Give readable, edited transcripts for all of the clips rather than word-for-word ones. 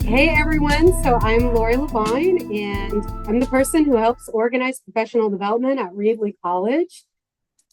Hey everyone, so I'm Lori Levine, and I'm the person who helps organize professional development at Reedley College.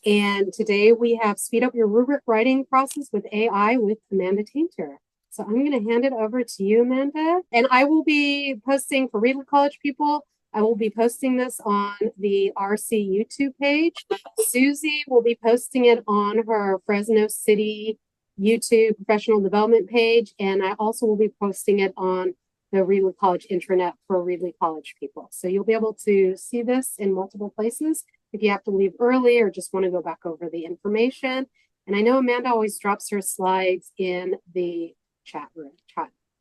And today we have Speed Up Your Rubric Writing Process with AI with Amanda Tainter. So I'm going to hand it over to you, Amanda. And I will be posting for Reedley College people. I will be posting this on the RC YouTube page. Susie will be posting it on her Fresno City YouTube professional development page. And I also will be posting it on the Reedley College intranet for Reedley College people. So you'll be able to see this in multiple places if you have to leave early or just want to go back over the information. And I know Amanda always drops her slides in the chat room,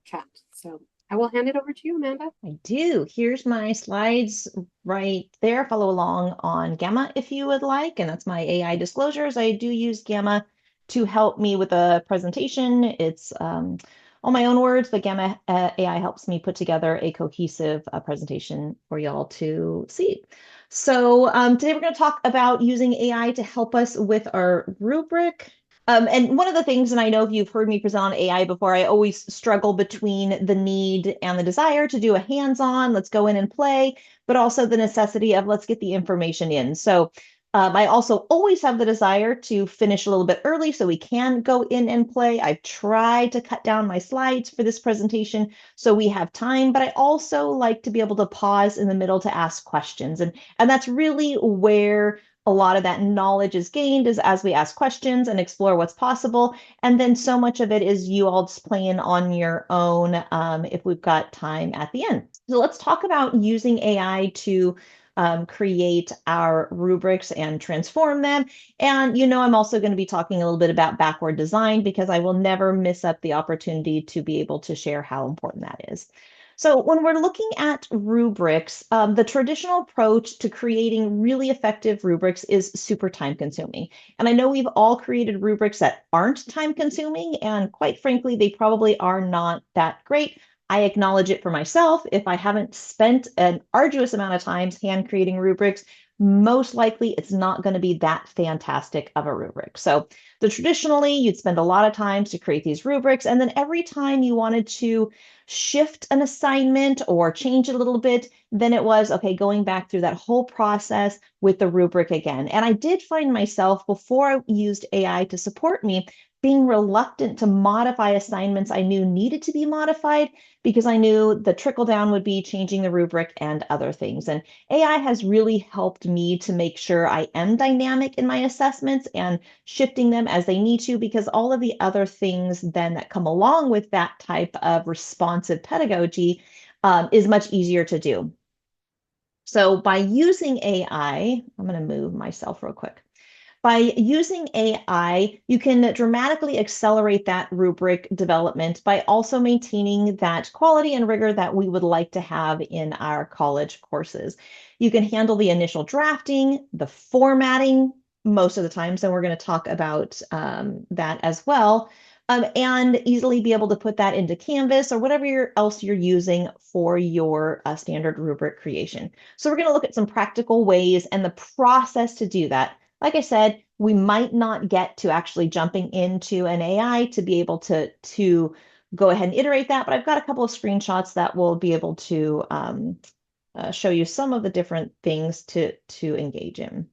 chat. So I will hand it over to you, Amanda. I do. Here's my slides right there. Follow along on Gamma if you would like. And that's my AI disclosures. I do use Gamma to help me with a presentation. It's all my own words, but Gamma AI helps me put together a cohesive presentation for y'all to see. So today we're going to talk about using AI to help us with our rubric. And one of the things, and I know if you've heard me present on AI before, I always struggle between the need and the desire to do a hands-on, let's go in and play, but also the necessity of let's get the information in. So I also always have the desire to finish a little bit early so we can go in and play. I've tried to cut down my slides for this presentation so we have time, but I also like to be able to pause in the middle to ask questions. And that's really where a lot of that knowledge is gained is as we ask questions and explore what's possible. And then so much of it is you all just playing on your own if we've got time at the end. So let's talk about using AI to create our rubrics and transform them. And I'm also going to be talking a little bit about backward design because I will never miss up the opportunity to be able to share how important that is. So when we're looking at rubrics, the traditional approach to creating really effective rubrics is super time consuming. And I know we've all created rubrics that aren't time consuming, and quite frankly, they probably are not that great. I acknowledge it for myself. If I haven't spent an arduous amount of times hand creating rubrics, most likely it's not going to be that fantastic of a rubric. So traditionally, you'd spend a lot of times to create these rubrics, and then every time you wanted to shift an assignment or change it a little bit, then it was, okay, going back through that whole process with the rubric again. And I did find myself, before I used AI to support me, being reluctant to modify assignments I knew needed to be modified because I knew the trickle down would be changing the rubric and other things. And AI has really helped me to make sure I am dynamic in my assessments and shifting them as they need to, because all of the other things then that come along with that type of responsive pedagogy is much easier to do. So by using AI, I'm going to move myself real quick. By using AI, you can dramatically accelerate that rubric development by also maintaining that quality and rigor that we would like to have in our college courses. You can handle the initial drafting, the formatting most of the times, and we're going to talk about that as well, and easily be able to put that into Canvas or whatever else you're using for your standard rubric creation. So we're going to look at some practical ways and the process to do that. Like I said, we might not get to actually jumping into an AI to be able to go ahead and iterate that, but I've got a couple of screenshots that will be able to show you some of the different things to engage in.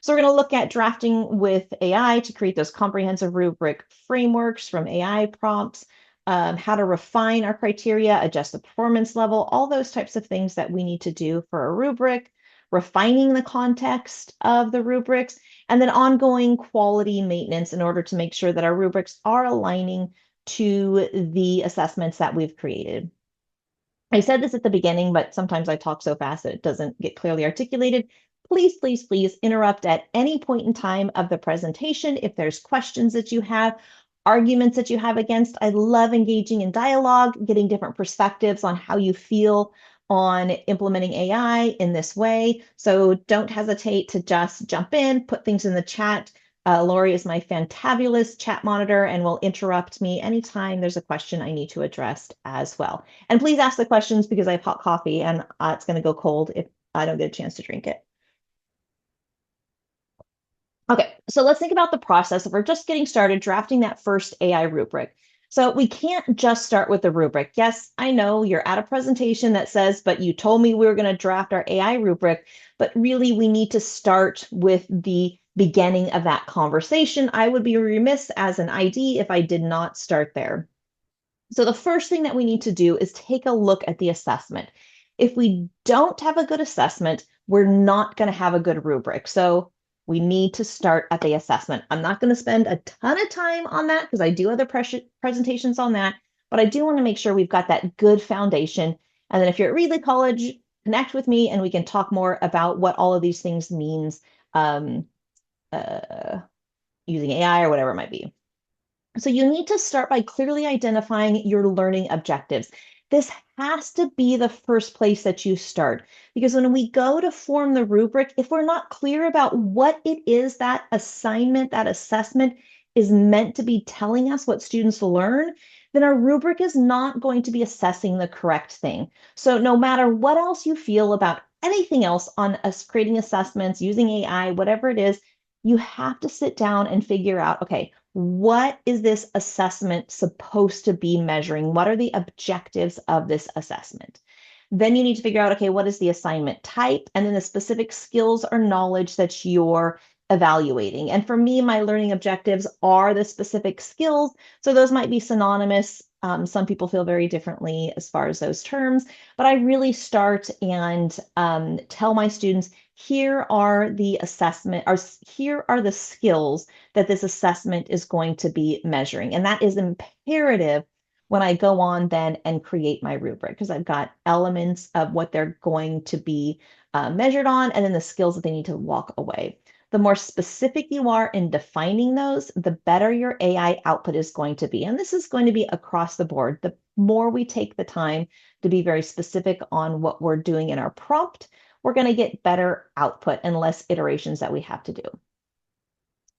So we're going to look at drafting with AI to create those comprehensive rubric frameworks from AI prompts, how to refine our criteria, adjust the performance level, all those types of things that we need to do for a rubric, refining the context of the rubrics, and then ongoing quality maintenance in order to make sure that our rubrics are aligning to the assessments that we've created. I said this at the beginning, but sometimes I talk so fast that it doesn't get clearly articulated. Please, please, please interrupt at any point in time of the presentation if there's questions that you have, arguments that you have against. I love engaging in dialogue, getting different perspectives on how you feel on implementing AI in this way. So don't hesitate to just jump in, put things in the chat. Lori is my fantabulous chat monitor and will interrupt me anytime there's a question I need to address as well. And please ask the questions because I have hot coffee and it's going to go cold if I don't get a chance to drink it. Okay, so let's think about the process. If we're just getting started drafting that first AI rubric, So we can't just start with the rubric. Yes, I know you're at a presentation that says, but you told me we were going to draft our AI rubric, but really we need to start with the beginning of that conversation. I would be remiss as an ID if I did not start there. So the first thing that we need to do is take a look at the assessment. If we don't have a good assessment, we're not going to have a good rubric. So we need to start at the assessment. I'm not going to spend a ton of time on that because I do other presentations on that, but I do want to make sure we've got that good foundation. And then if you're at Reedley College, connect with me and we can talk more about what all of these things means um, uh, using AI or whatever it might be. So you need to start by clearly identifying your learning objectives. This has to be the first place that you start because when we go to form the rubric, if we're not clear about what it is that assignment, that assessment is meant to be telling us what students learn, then our rubric is not going to be assessing the correct thing. So no matter what else you feel about anything else on us creating assessments, using AI, whatever it is, you have to sit down and figure out, okay, what is this assessment supposed to be measuring? What are the objectives of this assessment? Then you need to figure out, okay, what is the assignment type? And then the specific skills or knowledge that you're evaluating. And for me, my learning objectives are the specific skills. So those might be synonymous. Some people feel very differently as far as those terms, but I really start and tell my students, here are the assessment, or here are the skills that this assessment is going to be measuring. And that is imperative when I go on then and create my rubric, because I've got elements of what they're going to be measured on, and then the skills that they need to walk away. The more specific you are in defining those, the better your AI output is going to be. And this is going to be across the board. The more we take the time to be very specific on what we're doing in our prompt, we're going to get better output and less iterations that we have to do.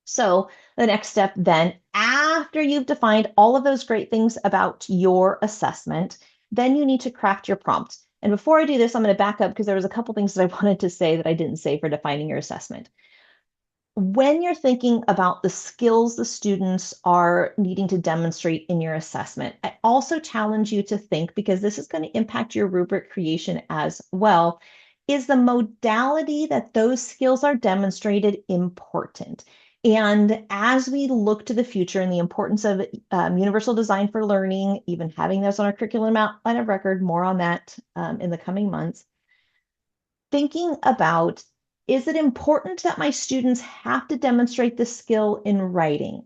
So the next step then, after you've defined all of those great things about your assessment, then you need to craft your prompt. And before I do this, I'm going to back up because there was a couple things that I wanted to say that I didn't say for defining your assessment. When you're thinking about the skills the students are needing to demonstrate in your assessment, I also challenge you to think, because this is going to impact your rubric creation as well, is the modality that those skills are demonstrated important? And as we look to the future and the importance of universal design for learning, even having those on our curriculum outline of record, more on that in the coming months, thinking about, is it important that my students have to demonstrate this skill in writing?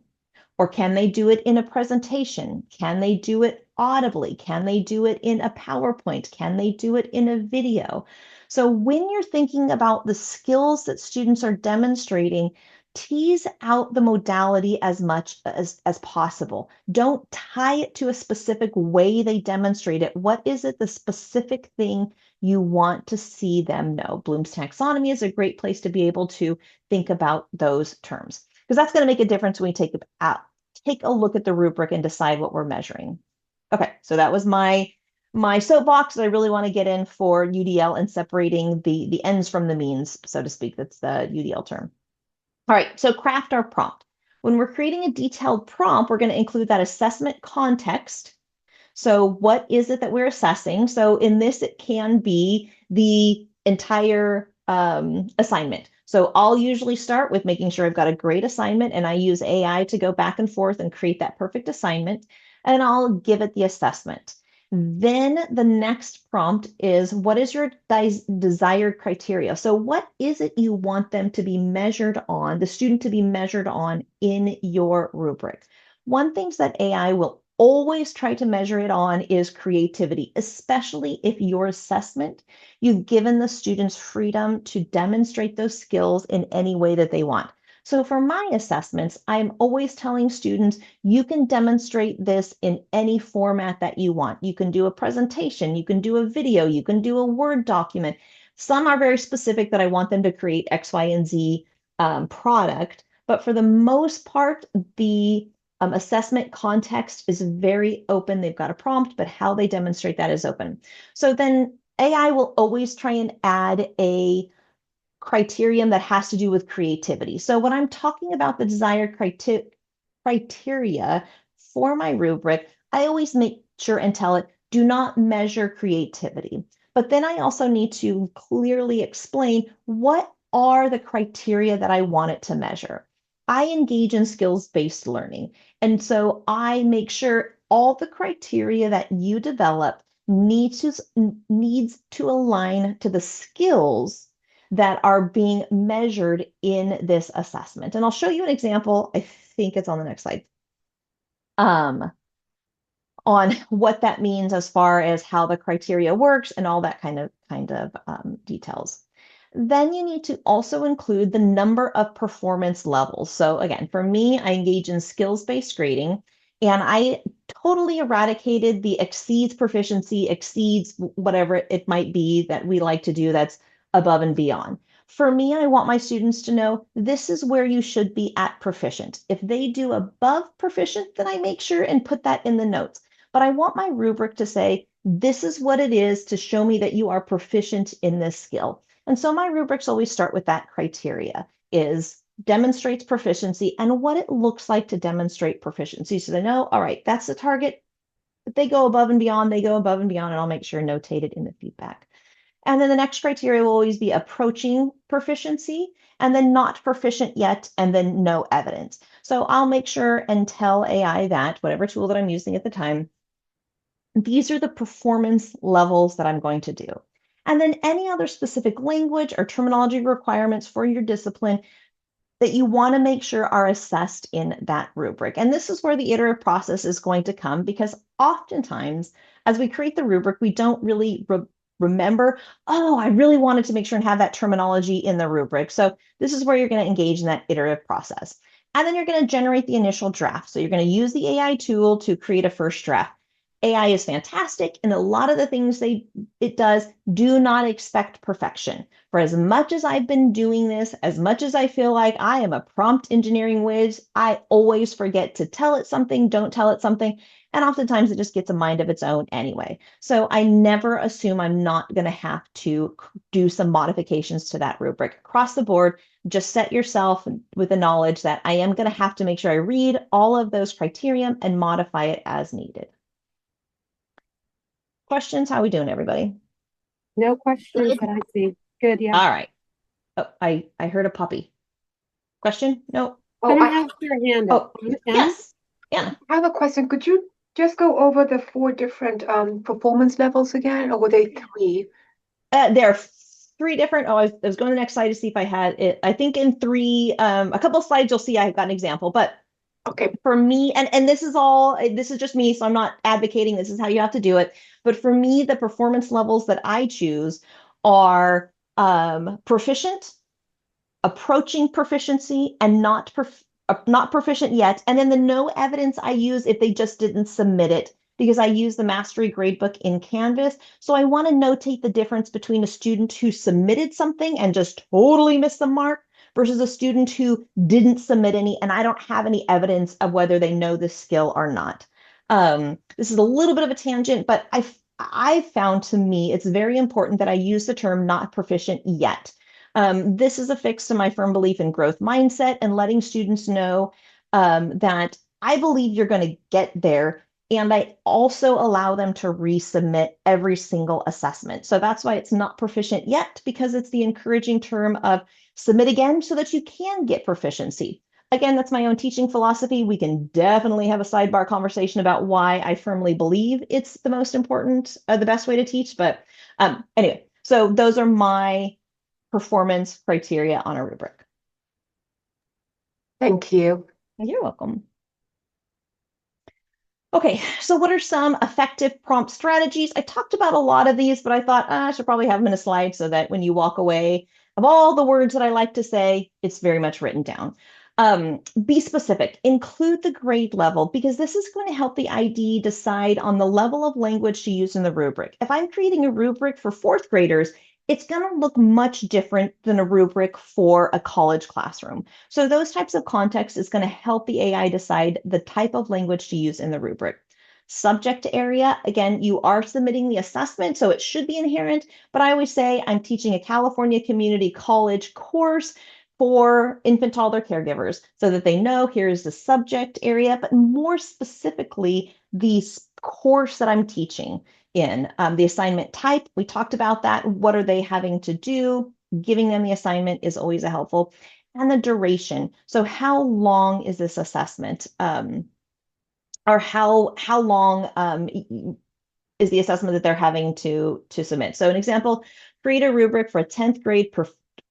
Or can they do it in a presentation? Can they do it audibly? Can they do it in a PowerPoint? Can they do it in a video? So when you're thinking about the skills that students are demonstrating, tease out the modality as much as possible. Don't tie it to a specific way they demonstrate it. What is it, the specific thing you want to see them know? Bloom's taxonomy is a great place to be able to think about those terms, because that's going to make a difference when we take a look at the rubric and decide what we're measuring. Okay, so that was my soapbox. I really want to get in for UDL and separating the ends from the means, so to speak. That's the UDL term. All right, so craft our prompt. When we're creating a detailed prompt, we're going to include that assessment context. So what is it that we're assessing? So in this, it can be the entire assignment. So I'll usually start with making sure I've got a great assignment, and I use AI to go back and forth and create that perfect assignment, and I'll give it the assessment. Then the next prompt is, what is your desired criteria? So what is it you want them to be measured on, the student to be measured on in your rubric? One thing that AI will always try to measure it on is creativity, especially if your assessment, you've given the students freedom to demonstrate those skills in any way that they want. So for my assessments, I'm always telling students, you can demonstrate this in any format that you want. You can do a presentation, you can do a video, you can do a Word document. Some are very specific that I want them to create X, Y, and Z product. But for the most part, the assessment context is very open. They've got a prompt, but how they demonstrate that is open. So then AI will always try and add a criterion that has to do with creativity. So when I'm talking about the desired criteria for my rubric, I always make sure and tell it, do not measure creativity. But then I also need to clearly explain what are the criteria that I want it to measure. I engage in skills-based learning. And so I make sure all the criteria that you develop needs to align to the skills that are being measured in this assessment. And I'll show you an example. I think it's on the next slide. On what that means as far as how the criteria works and all that kind of details. Then you need to also include the number of performance levels. So again, for me, I engage in skills-based grading, and I totally eradicated the exceeds proficiency, exceeds whatever it might be that we like to do that's above and beyond. For me, I want my students to know this is where you should be at proficient. If they do above proficient, then I make sure and put that in the notes. But I want my rubric to say, this is what it is to show me that you are proficient in this skill. And so my rubrics always start with that criteria is demonstrates proficiency and what it looks like to demonstrate proficiency. So they know, all right, that's the target. If they go above and beyond, they go above and beyond, and I'll make sure notated in the feedback. And then the next criteria will always be approaching proficiency and then not proficient yet, and then no evidence. So I'll make sure and tell AI that, whatever tool that I'm using at the time, these are the performance levels that I'm going to do. And then any other specific language or terminology requirements for your discipline that you want to make sure are assessed in that rubric. And this is where the iterative process is going to come, because oftentimes as we create the rubric, we don't really remember, oh, I really wanted to make sure and have that terminology in the rubric. So this is where you're going to engage in that iterative process. And then you're going to generate the initial draft. So you're going to use the AI tool to create a first draft. AI is fantastic, and a lot of the things it does, do not expect perfection. For as much as I've been doing this, as much as I feel like I am a prompt engineering whiz, I always forget to tell it something, don't tell it something, and oftentimes it just gets a mind of its own anyway. So I never assume I'm not going to have to do some modifications to that rubric. Across the board, just set yourself with the knowledge that I am going to have to make sure I read all of those criteria and modify it as needed. Questions? How are we doing, everybody? No questions that I see. Good, yeah. All right. Oh, I heard a puppy. Question? No. Oh, I have your hand up. Yes. Anna. I have a question. Could you just go over the four different performance levels again, or were they three? There are three different. Oh, I was going to the next slide to see if I had it. I think in three, a couple of slides, you'll see I got an example, but Okay. for me, and this is just me, so I'm not advocating this is how you have to do it. But for me, the performance levels that I choose are proficient, approaching proficiency, and not proficient yet. And then the no evidence I use if they just didn't submit it, because I use the Mastery Gradebook in Canvas. So I want to notate the difference between a student who submitted something and just totally missed the mark versus a student who didn't submit any, and I don't have any evidence of whether they know this skill or not. This is a little bit of a tangent, but I've found, to me, it's very important that I use the term not proficient yet. This is a fix to my firm belief in growth mindset and letting students know that I believe you're going to get there. And I also allow them to resubmit every single assessment. So that's why it's not proficient yet, because it's the encouraging term of submit again so that you can get proficiency. Again, that's my own teaching philosophy. We can definitely have a sidebar conversation about why I firmly believe it's the most important, the best way to teach. But anyway, so those are my performance criteria on a rubric. Thank you. You're welcome. Okay, so what are some effective prompt strategies? I talked about a lot of these, but I thought I should probably have them in a slide so that when you walk away, of all the words that I like to say, it's very much written down. Be specific, include the grade level, because this is going to help the ID decide on the level of language to use in the rubric. If I'm creating a rubric for fourth graders, it's going to look much different than a rubric for a college classroom. So those types of context is going to help the AI decide the type of language to use in the rubric. Subject area, again, you are submitting the assessment, so it should be inherent, but I always say I'm teaching a California community college course. for infant toddler caregivers so that they know here's the subject area, but more specifically, the course that I'm teaching in. The assignment type, we talked about that. What are they having to do? Giving them the assignment is always a helpful. And the duration. So how long is this assessment? Or how long is the assessment that they're having to submit? So an example, create a rubric for a 10th grade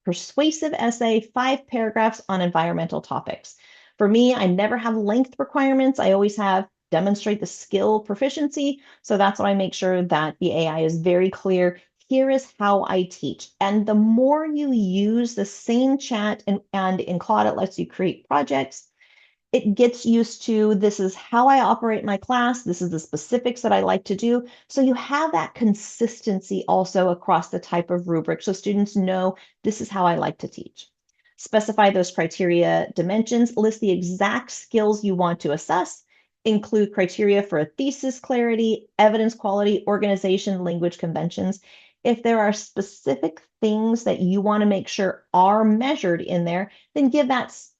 persuasive essay, 5 paragraphs on environmental topics. For me, I never have length requirements. I always have demonstrate the skill proficiency. So that's why I make sure that the AI is very clear. Here is how I teach. And the more you use the same chat and in Claude, it lets you create projects. It gets used to, this is how I operate my class. This is the specifics that I like to do. So you have that consistency also across the type of rubric. So students know this is how I like to teach. Specify those criteria dimensions, list the exact skills you want to assess, include criteria for a thesis clarity, evidence quality, organization, language conventions. If there are specific things that you want to make sure are measured in there, then give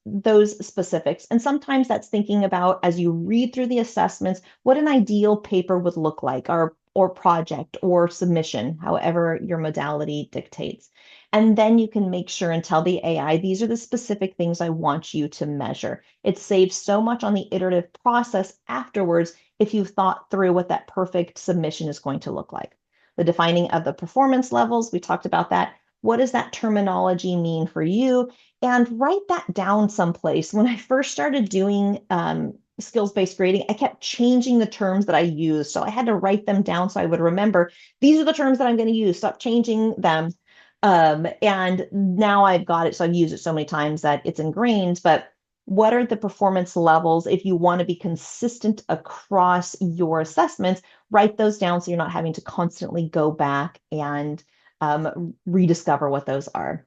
those specifics. And sometimes that's thinking about, as you read through the assessments, what an ideal paper would look like, or project or submission, however your modality dictates. And then you can make sure and tell the AI, these are the specific things I want you to measure. It saves so much on the iterative process afterwards if you've thought through what that perfect submission is going to look like. The defining of the performance levels, we talked about that. What does that terminology mean for you? And write that down someplace. When I first started doing skills-based grading, I kept changing the terms that I used. So I had to write them down so I would remember, these are the terms that I'm going to use. Stop changing them. And now I've got it. So I've used it so many times that it's ingrained. But what are the performance levels? If you want to be consistent across your assessments, write those down so you're not having to constantly go back and rediscover what those are.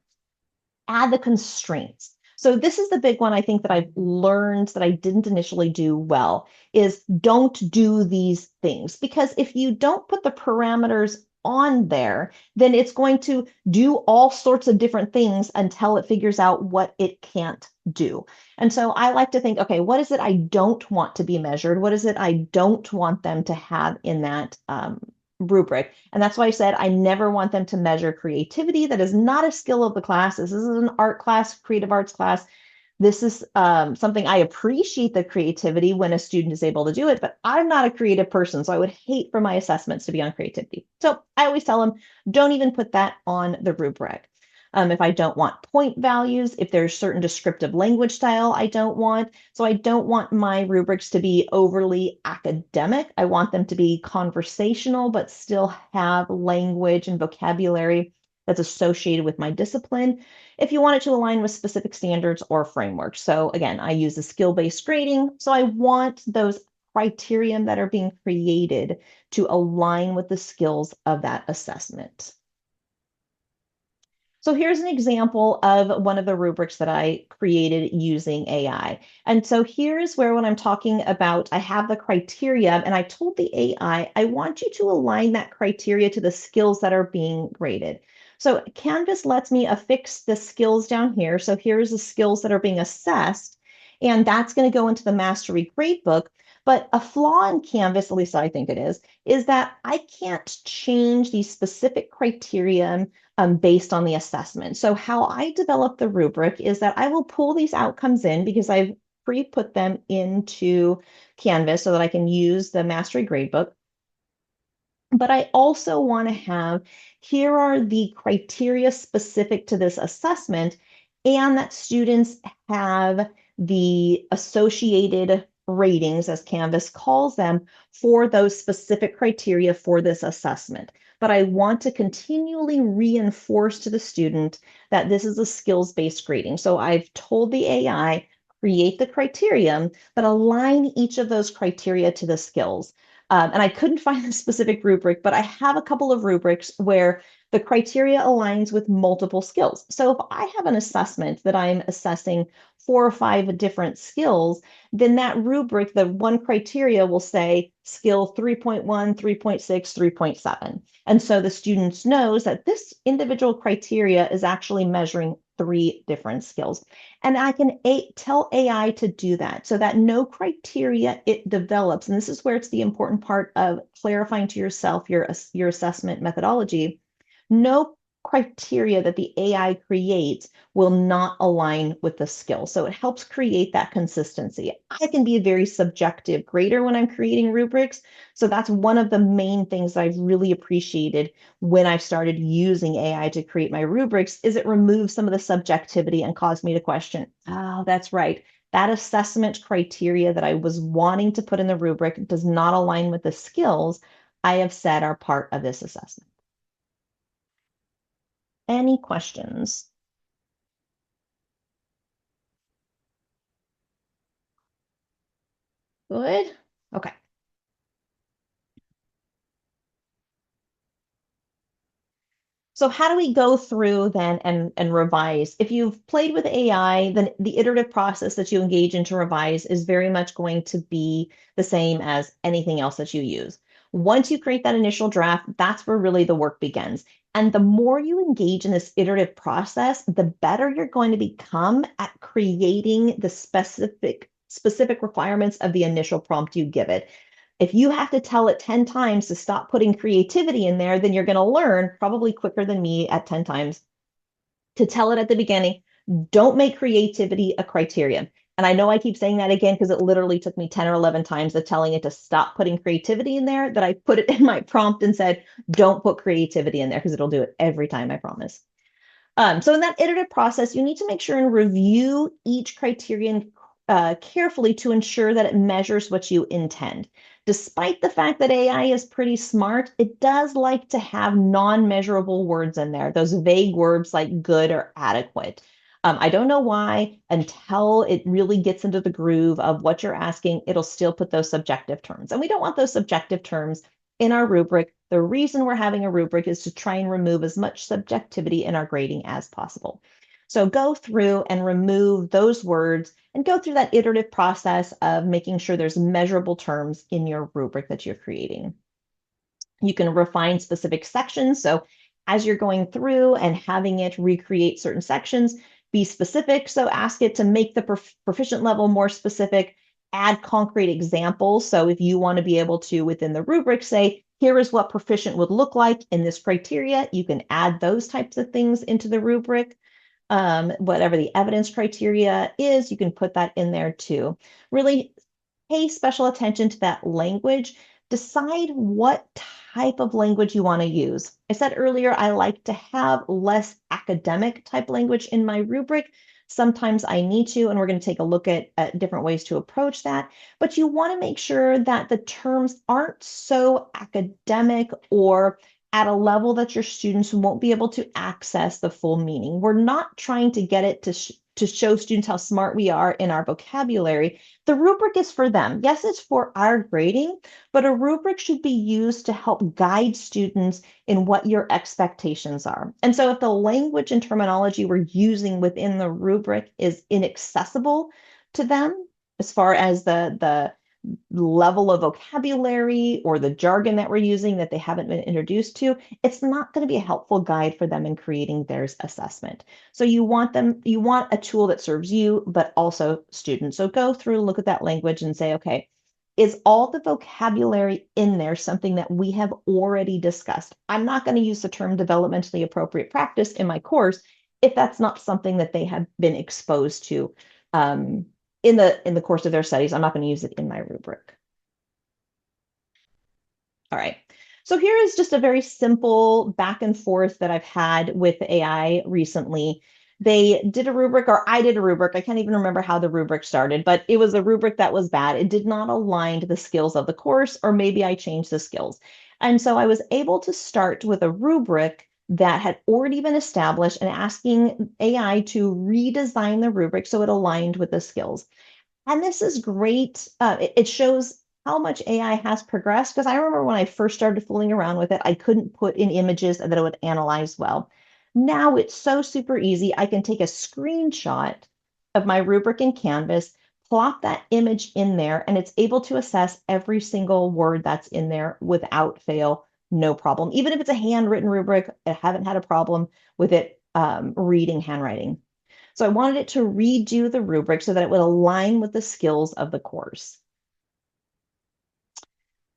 Add the constraints. So this is the big one I think that I've learned that I didn't initially do well, is don't do these things. Because if you don't put the parameters on there, then it's going to do all sorts of different things until it figures out what it can't do. And so I like to think, okay, what is it I don't want to be measured? What is it I don't want them to have in that rubric? And that's why I said I never want them to measure creativity. That is not a skill of the class. This is an art class, creative arts class. This is something I appreciate, the creativity when a student is able to do it, but I'm not a creative person, so I would hate for my assessments to be on creativity. So I always tell them, don't even put that on the rubric. If I don't want point values, if there's certain descriptive language style I don't want. So I don't want my rubrics to be overly academic. I want them to be conversational, but still have language and vocabulary that's associated with my discipline. If you want it to align with specific standards or frameworks. So again, I use a skill-based grading. So I want those criteria that are being created to align with the skills of that assessment. So here's an example of one of the rubrics that I created using AI. And so here's where, when I'm talking about, I have the criteria and I told the AI, I want you to align that criteria to the skills that are being graded. So Canvas lets me affix the skills down here. So here's the skills that are being assessed, and that's going to go into the mastery gradebook. But a flaw in Canvas, at least I think it is that I can't change these specific criteria based on the assessment. So how I develop the rubric is that I will pull these outcomes in because I've pre-put them into Canvas so that I can use the mastery gradebook. But I also want to have, here are the criteria specific to this assessment, and that students have the associated ratings, as Canvas calls them, for those specific criteria for this assessment. But I want to continually reinforce to the student that this is a skills-based grading. So I've told the AI, create the criterion, but align each of those criteria to the skills. And I couldn't find a specific rubric, but I have a couple of rubrics where the criteria aligns with multiple skills. So if I have an assessment that I'm assessing 4 or 5 different skills, then that rubric, the one criteria will say skill 3.1, 3.6, 3.7. And so the students knows that this individual criteria is actually measuring 3 different skills. And I can tell AI to do that so that no criteria it develops. And this is where it's the important part of clarifying to yourself your assessment methodology. No criteria that the AI creates will not align with the skill. So it helps create that consistency. I can be a very subjective grader when I'm creating rubrics. So that's one of the main things I've really appreciated when I started using AI to create my rubrics is it removes some of the subjectivity and caused me to question, oh, that's right. That assessment criteria that I was wanting to put in the rubric does not align with the skills I have said are part of this assessment. Any questions? Good. Okay. So how do we go through then and revise? If you've played with AI, then the iterative process that you engage in to revise is very much going to be the same as anything else that you use. Once you create that initial draft, that's where really the work begins. And the more you engage in this iterative process, the better you're going to become at creating the specific requirements of the initial prompt you give it. If you have to tell it 10 times to stop putting creativity in there, then you're going to learn probably quicker than me at 10 times to tell it at the beginning, don't make creativity a criterion. And I know I keep saying that again because it literally took me 10 or 11 times of telling it to stop putting creativity in there that I put it in my prompt and said, don't put creativity in there because it'll do it every time, I promise. So in that iterative process, you need to make sure and review each criterion carefully to ensure that it measures what you intend. Despite the fact that AI is pretty smart, it does like to have non-measurable words in there, those vague words like good or adequate. I don't know why, until it really gets into the groove of what you're asking, it'll still put those subjective terms. And we don't want those subjective terms in our rubric. The reason we're having a rubric is to try and remove as much subjectivity in our grading as possible. So go through and remove those words and go through that iterative process of making sure there's measurable terms in your rubric that you're creating. You can refine specific sections. So as you're going through and having it recreate certain sections, be specific. So ask it to make the proficient level more specific, add concrete examples. So if you want to be able to, within the rubric, say, here is what proficient would look like in this criteria, you can add those types of things into the rubric. Whatever the evidence criteria is, you can put that in there too. Really pay special attention to that language. Decide what type of language you want to use. I said earlier, I like to have less academic type language in my rubric. Sometimes I need to, and we're going to take a look at different ways to approach that. But you want to make sure that the terms aren't so academic or at a level that your students won't be able to access the full meaning. We're not trying to get it to show students how smart we are in our vocabulary. The rubric is for them. Yes, it's for our grading, but a rubric should be used to help guide students in what your expectations are. And so if the language and terminology we're using within the rubric is inaccessible to them, as far as the level of vocabulary or the jargon that we're using that they haven't been introduced to, it's not going to be a helpful guide for them in creating their assessment. So you want a tool that serves you, but also students. So go through, look at that language and say, okay, is all the vocabulary in there something that we have already discussed? I'm not going to use the term developmentally appropriate practice in my course if that's not something that they have been exposed to in the course of their studies. I'm not going to use it in my rubric. All right. So here is just a very simple back and forth that I've had with AI recently. They did a rubric, or I did a rubric. I can't even remember how the rubric started, but it was a rubric that was bad. It did not align to the skills of the course, or maybe I changed the skills. And so I was able to start with a rubric that had already been established and asking AI to redesign the rubric so it aligned with the skills. And this is great. It shows how much AI has progressed, because I remember when I first started fooling around with it, I couldn't put in images that it would analyze well. Now it's so super easy. I can take a screenshot of my rubric in Canvas, plop that image in there, and it's able to assess every single word that's in there without fail, no problem. Even if it's a handwritten rubric, I haven't had a problem with it reading handwriting. So I wanted it to redo the rubric so that it would align with the skills of the course.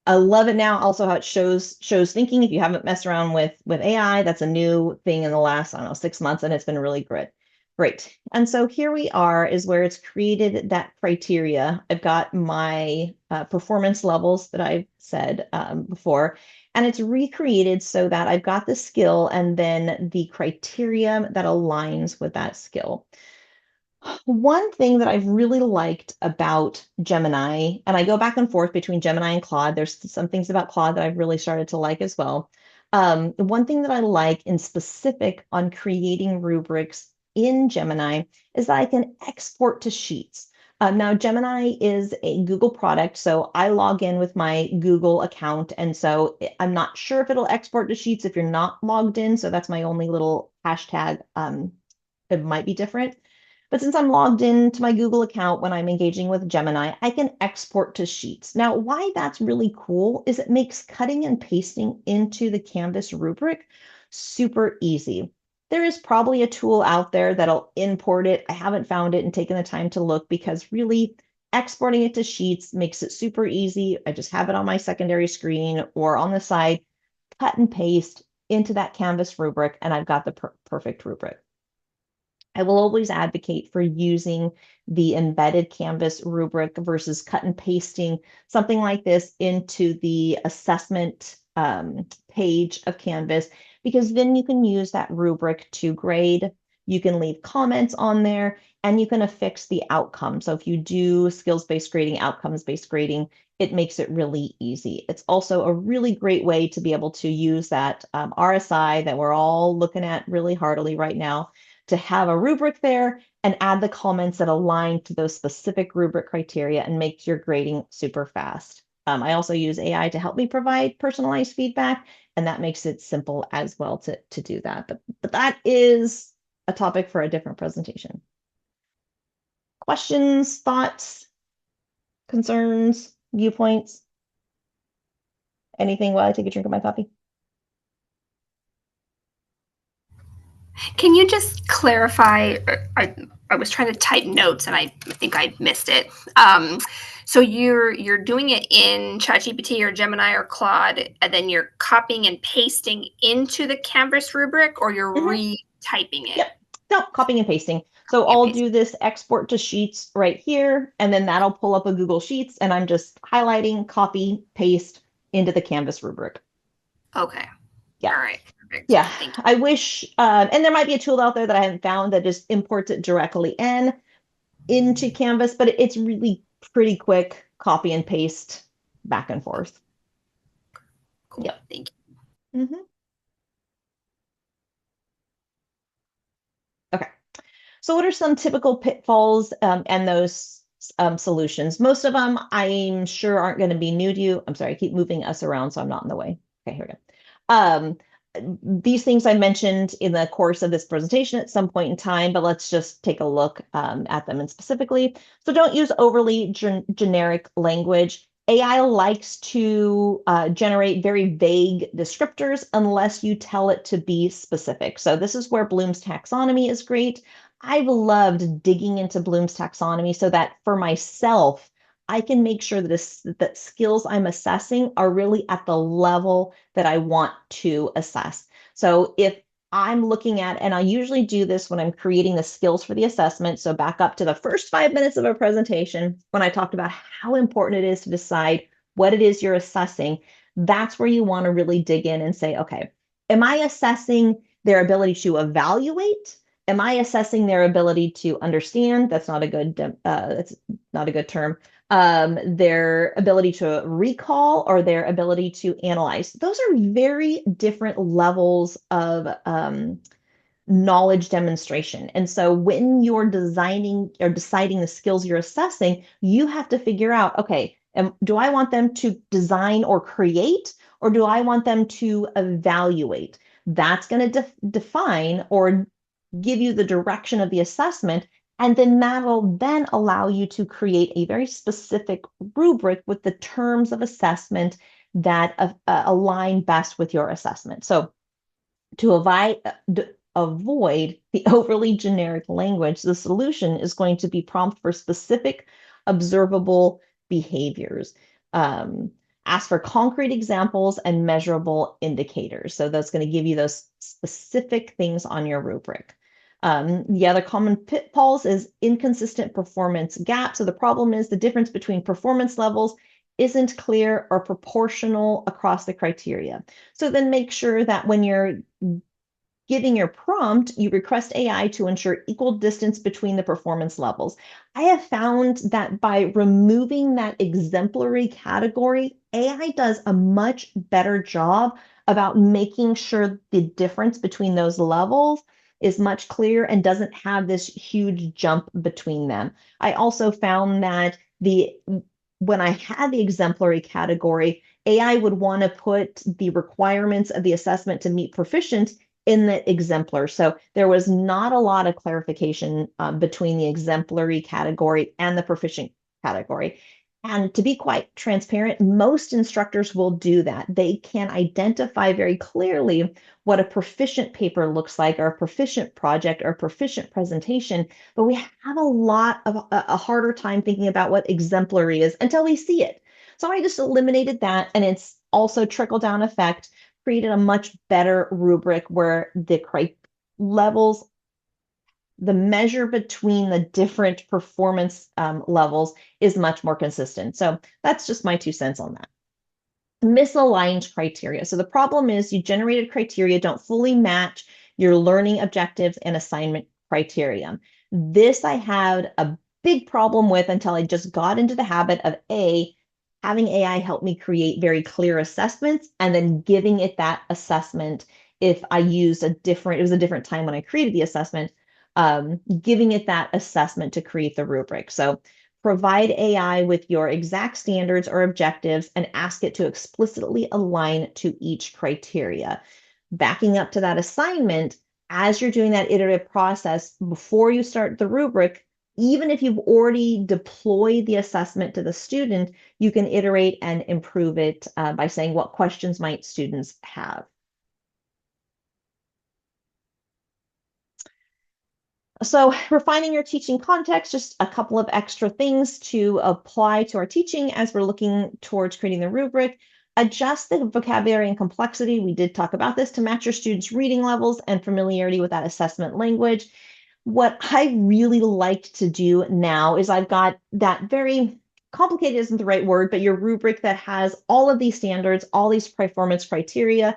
I love it now. Also, how it shows thinking. If you haven't messed around with AI, that's a new thing in the last, I don't know, 6 months, and it's been really great. And so here we are is where it's created that criteria. I've got my performance levels that I've said before, and it's recreated so that I've got the skill and then the criteria that aligns with that skill. One thing that I've really liked about Gemini, and I go back and forth between Gemini and Claude, there's some things about Claude that I've really started to like as well. One thing that I like in specific on creating rubrics in Gemini is that I can export to Sheets. Now, Gemini is a Google product, so I log in with my Google account, and so I'm not sure if it'll export to Sheets if you're not logged in, so that's my only little hashtag. It might be different. But since I'm logged into my Google account when I'm engaging with Gemini, I can export to Sheets. Now, why that's really cool is it makes cutting and pasting into the Canvas rubric super easy. There is probably a tool out there that'll import it. I haven't found it and taken the time to look because really exporting it to Sheets makes it super easy. I just have it on my secondary screen or on the side, cut and paste into that Canvas rubric, and I've got the perfect rubric. I will always advocate for using the embedded Canvas rubric versus cut and pasting something like this into the assessment page of Canvas, because then you can use that rubric to grade. You can leave comments on there and you can affix the outcome. So if you do skills-based grading, outcomes-based grading, it makes it really easy. It's also a really great way to be able to use that RSI that we're all looking at really heartily right now, to have a rubric there and add the comments that align to those specific rubric criteria and make your grading super fast. I also use AI to help me provide personalized feedback, and that makes it simple as well to do that. But that is a topic for a different presentation. Questions, thoughts, concerns, viewpoints? Anything while I take a drink of my coffee? Can you just clarify? I was trying to type notes and I think I missed it. So you're doing it in ChatGPT or Gemini or Claude, and then you're copying and pasting into the Canvas rubric, or you're retyping it? Yep. No, copying and pasting. So I'll do this export to Sheets right here, and then that'll pull up a Google Sheets, and I'm just highlighting, copy, paste into the Canvas rubric. Okay. Yeah. All right. Perfect. Yeah. Thank you. I wish, and there might be a tool out there that I haven't found that just imports it directly into Canvas, but it's really pretty quick copy and paste back and forth. Cool. Yep. Thank you. Okay. So what are some typical pitfalls and those solutions? Most of them I'm sure aren't going to be new to you. I'm sorry, I keep moving us around so I'm not in the way. Okay, here we go. These things I mentioned in the course of this presentation at some point in time, but let's just take a look at them and specifically. So don't use overly generic language. AI likes to generate very vague descriptors unless you tell it to be specific. So this is where Bloom's taxonomy is great. I've loved digging into Bloom's taxonomy so that for myself, I can make sure that skills I'm assessing are really at the level that I want to assess. So if I'm looking at, and I usually do this when I'm creating the skills for the assessment. So back up to the first 5 minutes of a presentation, when I talked about how important it is to decide what it is you're assessing, that's where you want to really dig in and say, okay, am I assessing their ability to evaluate? Am I assessing their ability to understand? That's not a good term. Their ability to recall or their ability to analyze. Those are very different levels of knowledge demonstration. And so when you're designing or deciding the skills you're assessing, you have to figure out, okay, do I want them to design or create, or do I want them to evaluate? That's going to define or give you the direction of the assessment. And then that'll then allow you to create a very specific rubric with the terms of assessment that align best with your assessment. So to avoid the overly generic language, the solution is going to be prompt for specific observable behaviors. Ask for concrete examples and measurable indicators. So that's going to give you those specific things on your rubric. The other common pitfalls is inconsistent performance gap. So the problem is the difference between performance levels isn't clear or proportional across the criteria. So then make sure that when you're giving your prompt, you request AI to ensure equal distance between the performance levels. I have found that by removing that exemplary category, AI does a much better job about making sure the difference between those levels is much clearer and doesn't have this huge jump between them. I also found that when I had the exemplary category, AI would want to put the requirements of the assessment to meet proficient in the exemplar. So there was not a lot of clarification between the exemplary category and the proficient category. And to be quite transparent, most instructors will do that. They can identify very clearly what a proficient paper looks like, or a proficient project, or a proficient presentation, but we have a lot of a harder time thinking about what exemplary is until we see it. So I just eliminated that, and it's also trickle-down effect, created a much better rubric where the levels, the measure between the different performance levels is much more consistent. So that's just my 2 cents on that. Misaligned criteria. So the problem is you generated criteria don't fully match your learning objectives and assignment criteria. This I had a big problem with until I just got into the habit of having AI help me create very clear assessments and then giving it that assessment if I used it was a different time when I created the assessment, giving it that assessment to create the rubric. So provide AI with your exact standards or objectives and ask it to explicitly align to each criteria. Backing up to that assignment, as you're doing that iterative process, before you start the rubric, even if you've already deployed the assessment to the student, you can iterate and improve it by saying, what questions might students have? So refining your teaching context, just a couple of extra things to apply to our teaching as we're looking towards creating the rubric. Adjust the vocabulary and complexity. We did talk about this to match your students' reading levels and familiarity with that assessment language. What I really like to do now is I've got that very complicated isn't the right word, but your rubric that has all of these standards, all these performance criteria.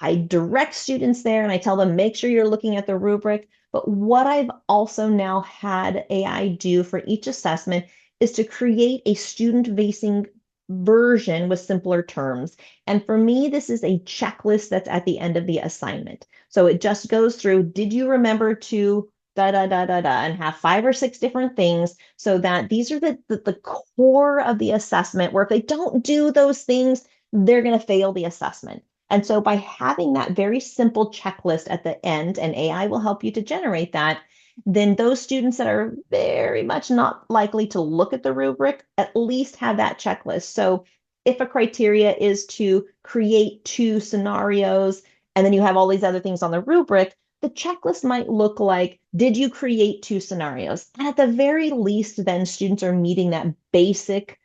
I direct students there and I tell them, make sure you're looking at the rubric. But what I've also now had AI do for each assessment is to create a student-facing version with simpler terms. And for me, this is a checklist that's at the end of the assignment. So it just goes through, did you remember to da da da da da, and have 5 or 6 different things, so that these are the core of the assessment, where if they don't do those things, they're going to fail the assessment. And so by having that very simple checklist at the end, and AI will help you to generate that, then those students that are very much not likely to look at the rubric at least have that checklist. So if a criteria is to create 2 scenarios, and then you have all these other things on the rubric, the checklist might look like, did you create 2 scenarios? And at the very least, then students are meeting that basic,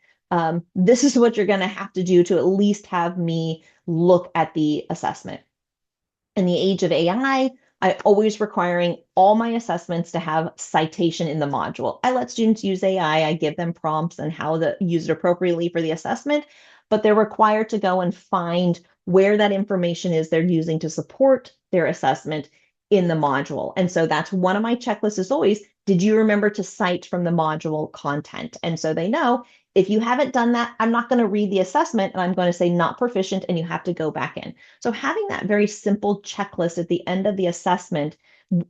this is what you're going to have to do to at least have me look at the assessment. In the age of AI, I'm always requiring all my assessments to have citation in the module. I let students use AI, I give them prompts and how to use it appropriately for the assessment, but they're required to go and find where that information is they're using to support their assessment in the module. And so that's one of my checklists is always, did you remember to cite from the module content? And so they know, if you haven't done that, I'm not going to read the assessment and I'm going to say not proficient and you have to go back in. So having that very simple checklist at the end of the assessment,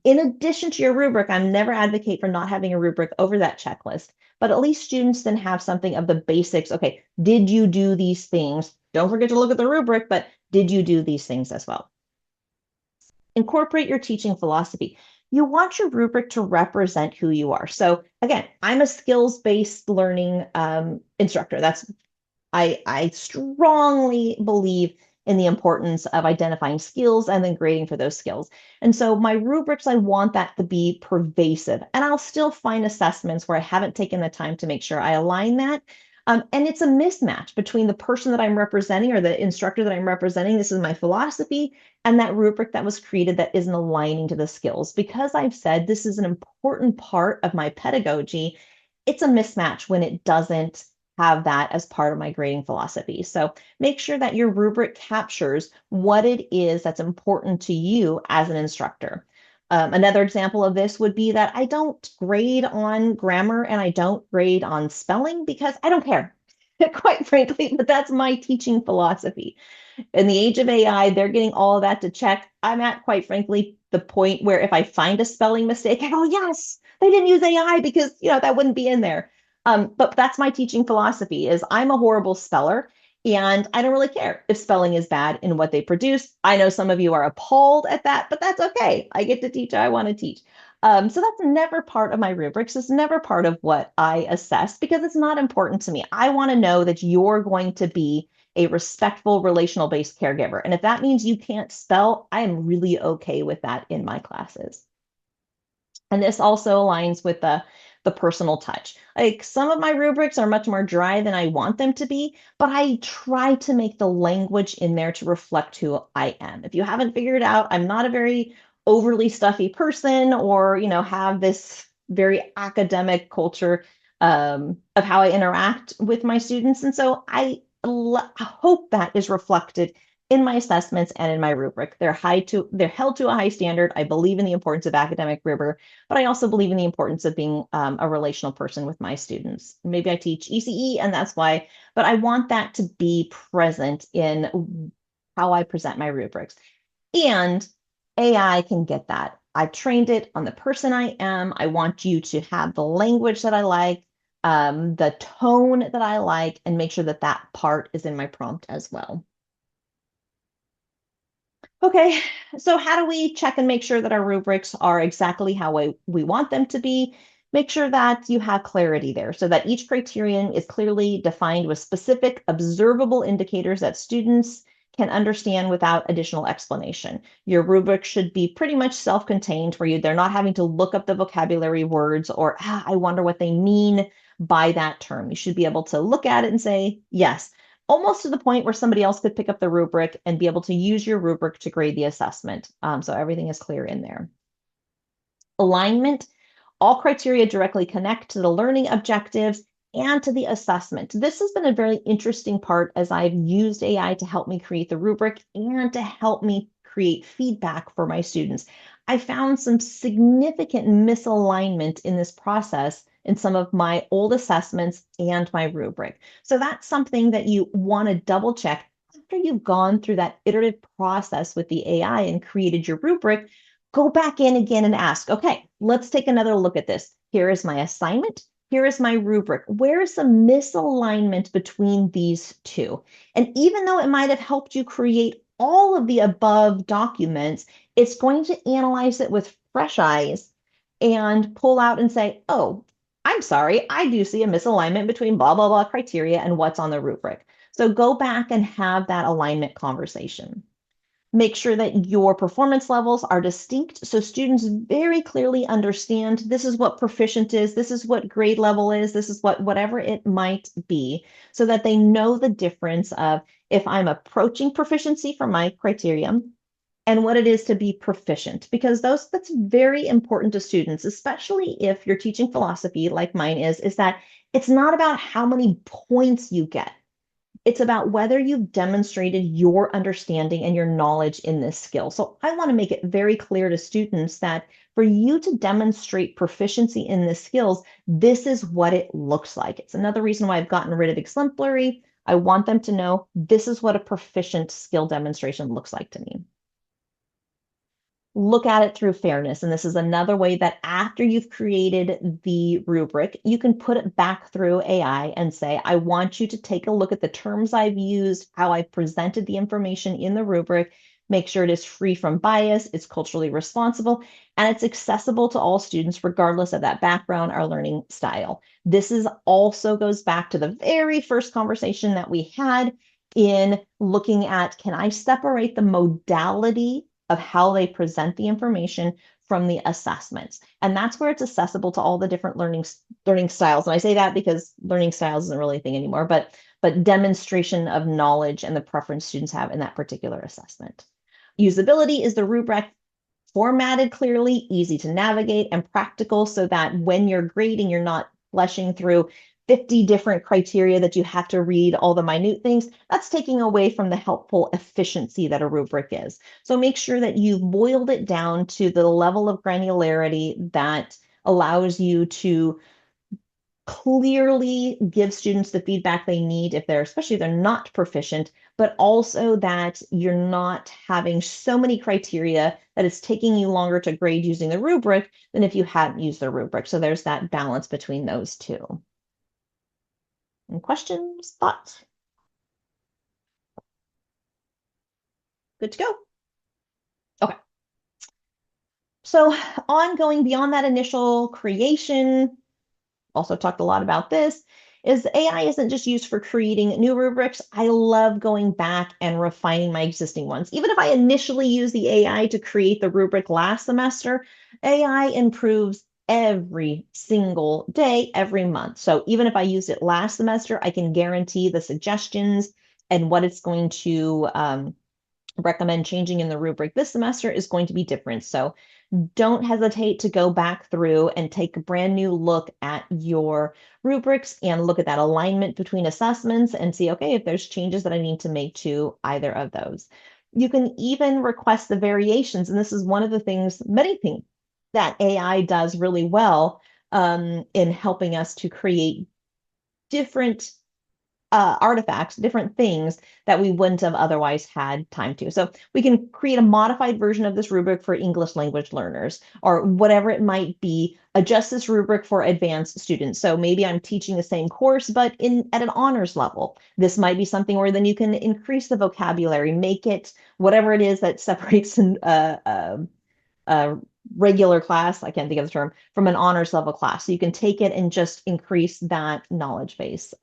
in addition to your rubric, I'm never advocate for not having a rubric over that checklist, but at least students then have something of the basics. Okay, did you do these things? Don't forget to look at the rubric, but did you do these things as well? Incorporate your teaching philosophy. You want your rubric to represent who you are. So again, I'm a skills-based learning instructor. I strongly believe in the importance of identifying skills and then grading for those skills. And so my rubrics, I want that to be pervasive. And I'll still find assessments where I haven't taken the time to make sure I align that. And it's a mismatch between the person that I'm representing or the instructor that I'm representing. This is my philosophy, and that rubric that was created that isn't aligning to the skills. Because I've said this is an important part of my pedagogy, it's a mismatch when it doesn't have that as part of my grading philosophy. So make sure that your rubric captures what it is that's important to you as an instructor. Another example of this would be that I don't grade on grammar and I don't grade on spelling because I don't care, quite frankly, but that's my teaching philosophy. In the age of AI, they're getting all of that to check. I'm at, quite frankly, the point where if I find a spelling mistake, I go, yes, they didn't use AI because, that wouldn't be in there. But that's my teaching philosophy is I'm a horrible speller and I don't really care if spelling is bad in what they produce. I know some of you are appalled at that, but that's okay. I get to teach how I want to teach. So that's never part of my rubrics. It's never part of what I assess because it's not important to me. I want to know that you're going to be a respectful, relational-based caregiver. And if that means you can't spell, I am really okay with that in my classes. And this also aligns with the personal touch. Like some of my rubrics are much more dry than I want them to be, but I try to make the language in there to reflect who I am. If you haven't figured out, I'm not a very overly stuffy person or, have this very academic culture of how I interact with my students. And so I hope that is reflected in my assessments and in my rubric. They're held to a high standard. I believe in the importance of academic rigor, but I also believe in the importance of being a relational person with my students. Maybe I teach ECE and that's why, but I want that to be present in how I present my rubrics. And AI can get that. I've trained it on the person I am. I want you to have the language that I like, the tone that I like, and make sure that that part is in my prompt as well. Okay, so how do we check and make sure that our rubrics are exactly how we want them to be? Make sure that you have clarity there so that each criterion is clearly defined with specific observable indicators that students can understand without additional explanation. Your rubric should be pretty much self-contained where they're not having to look up the vocabulary words or, I wonder what they mean by that term. You should be able to look at it and say, yes, almost to the point where somebody else could pick up the rubric and be able to use your rubric to grade the assessment. So everything is clear in there. Alignment, all criteria directly connect to the learning objectives and to the assessment. This has been a very interesting part as I've used AI to help me create the rubric and to help me create feedback for my students. I found some significant misalignment in this process in some of my old assessments and my rubric. So that's something that you want to double check after you've gone through that iterative process with the AI and created your rubric. Go back in again and ask, okay, let's take another look at this. Here is my assignment. Here is my rubric. Where is the misalignment between these two? And even though it might have helped you create all of the above documents, it's going to analyze it with fresh eyes and pull out and say, oh, I'm sorry, I do see a misalignment between blah, blah, blah criteria and what's on the rubric. So go back and have that alignment conversation. Make sure that your performance levels are distinct so students very clearly understand this is what proficient is, this is what grade level is, this is whatever it might be, so that they know the difference of if I'm approaching proficiency for my criterion and what it is to be proficient, because that's very important to students, especially if you're teaching philosophy like mine is that it's not about how many points you get. It's about whether you've demonstrated your understanding and your knowledge in this skill. So I want to make it very clear to students that for you to demonstrate proficiency in the skills, this is what it looks like. It's another reason why I've gotten rid of exemplary. I want them to know this is what a proficient skill demonstration looks like to me. Look at it through fairness. And this is another way that after you've created the rubric, you can put it back through AI and say, I want you to take a look at the terms I've used, how I've presented the information in the rubric, make sure it is free from bias, it's culturally responsible, and it's accessible to all students, regardless of that background or learning style. This is also goes back to the very first conversation that we had. in looking at, can I separate the modality of how they present the information from the assessments? And that's where it's accessible to all the different learning styles. And I say that because learning styles isn't really a thing anymore, but demonstration of knowledge and the preference students have in that particular assessment. Usability is the rubric formatted clearly, easy to navigate, and practical, so that when you're grading, you're not fleshing through 50 different criteria that you have to read all the minute things. That's taking away from the helpful efficiency that a rubric is. So make sure that you've boiled it down to the level of granularity that allows you to clearly give students the feedback they need especially if they're not proficient, but also that you're not having so many criteria that it's taking you longer to grade using the rubric than if you hadn't used the rubric. So there's that balance between those two. Any questions, thoughts? Good to go. Okay. So ongoing beyond that initial creation, also talked a lot about this, is AI isn't just used for creating new rubrics. I love going back and refining my existing ones. Even if I initially use the AI to create the rubric last semester, AI improves every single day, every month. So even if I used it last semester, I can guarantee the suggestions and what it's going to recommend changing in the rubric this semester is going to be different. So don't hesitate to go back through and take a brand new look at your rubrics and look at that alignment between assessments and see, okay, if there's changes that I need to make to either of those. You can even request the variations. And this is one of the things, many things that AI does really well in helping us to create different artifacts, different things that we wouldn't have otherwise had time to. So we can create a modified version of this rubric for English language learners or whatever it might be, adjust this rubric for advanced students. So maybe I'm teaching the same course, but at an honors level. This might be something where then you can increase the vocabulary, make it whatever it is that separates a regular class, I can't think of the term, from an honors level class. So you can take it and just increase that knowledge base.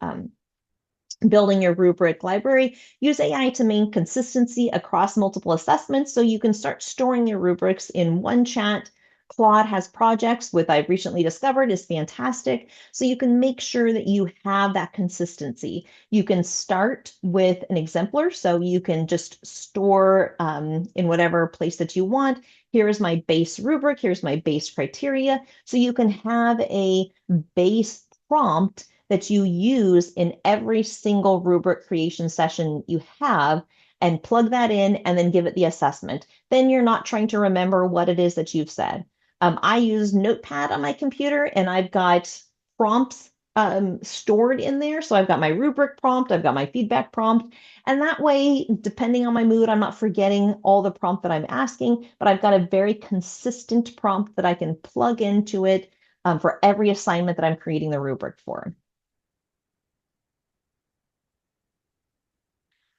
Building your rubric library, use AI to maintain consistency across multiple assessments so you can start storing your rubrics in one chat. Claude has projects with I've recently discovered is fantastic. So you can make sure that you have that consistency. You can start with an exemplar, so you can just store in whatever place that you want. Here is my base rubric, here's my base criteria. So you can have a base prompt that you use in every single rubric creation session you have and plug that in and then give it the assessment. Then you're not trying to remember what it is that you've said. I use Notepad on my computer and I've got prompts stored in there. So I've got my rubric prompt, I've got my feedback prompt, and that way, depending on my mood, I'm not forgetting all the prompt that I'm asking, but I've got a very consistent prompt that I can plug into it for every assignment that I'm creating the rubric for.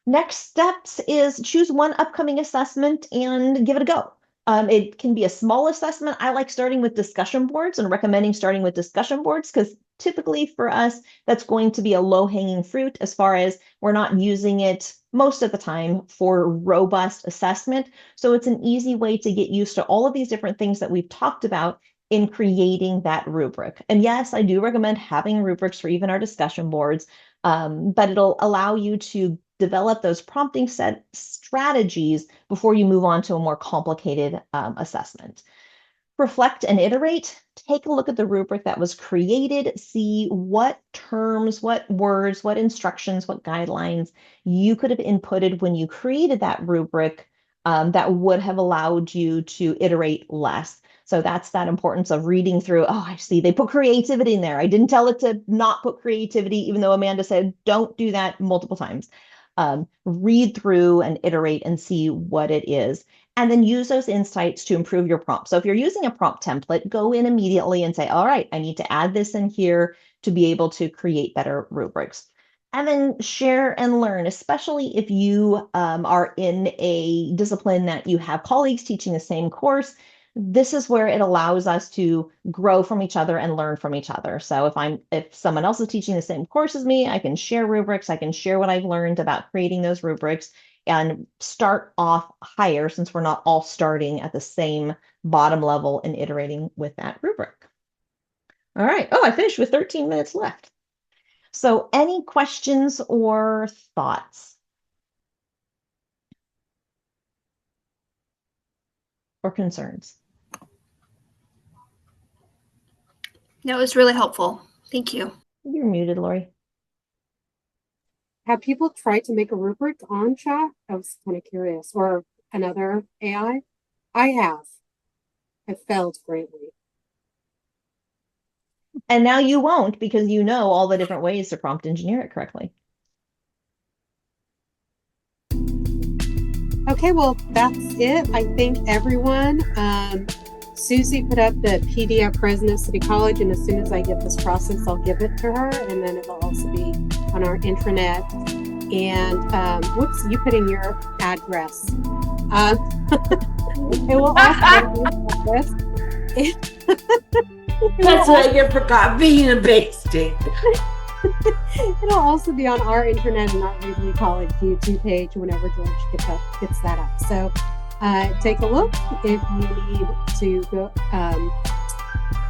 Next steps is choose one upcoming assessment and give it a go. It can be a small assessment. I like starting with discussion boards and recommending starting with discussion boards because typically for us, that's going to be a low-hanging fruit as far as we're not using it most of the time for robust assessment. So it's an easy way to get used to all of these different things that we've talked about in creating that rubric. And yes, I do recommend having rubrics for even our discussion boards, but it'll allow you to develop those prompting set strategies before you move on to a more complicated assessment. Reflect and iterate. Take a look at the rubric that was created, see what terms, what words, what instructions, what guidelines you could have inputted when you created that rubric that would have allowed you to iterate less. So that's that importance of reading through, oh, I see, they put creativity in there. I didn't tell it to not put creativity, even though Amanda said, don't do that multiple times. Read through and iterate and see what it is, and then use those insights to improve your prompt. So if you're using a prompt template, go in immediately and say, all right, I need to add this in here to be able to create better rubrics. And then share and learn, especially if you are in a discipline that you have colleagues teaching the same course. this is where it allows us to grow from each other and learn from each other. So if someone else is teaching the same course as me, I can share rubrics, I can share what I've learned about creating those rubrics and start off higher since we're not all starting at the same bottom level and iterating with that rubric. All right. Oh, I finished with 13 minutes left. So any questions or thoughts? Or concerns? No, it was really helpful. Thank you. You're muted, Lori. Have people tried to make a rubric on chat? I was kind of curious. Or another AI? I have. I failed greatly. And now you won't because you know all the different ways to prompt engineer it correctly. Okay, well, that's it. I thank everyone. Susie put up the PDF President of City College, and as soon as I get this process, I'll give it to her, and then it'll also be on our intranet. And whoops, you put in your address. It will also That's what I get for copying and pasting. It'll also be on our internet and our Readley College YouTube page whenever George gets that up. So take a look if you need to go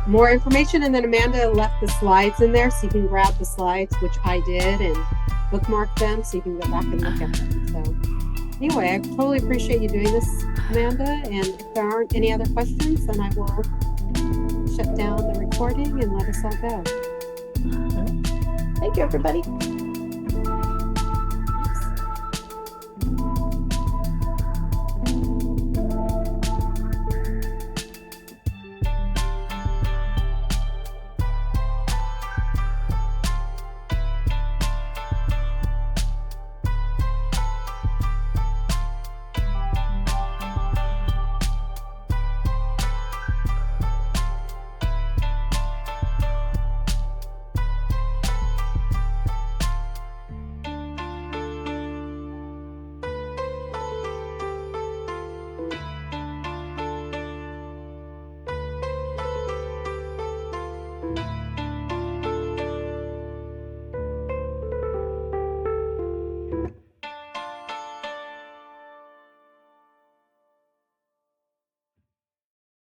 more information. And then Amanda left the slides in there, so you can grab the slides, which I did, and bookmark them so you can go back and look at them. So anyway, I totally appreciate you doing this, Amanda. And if there aren't any other questions, then I will shut down the recording and let us all go. Thank you, everybody.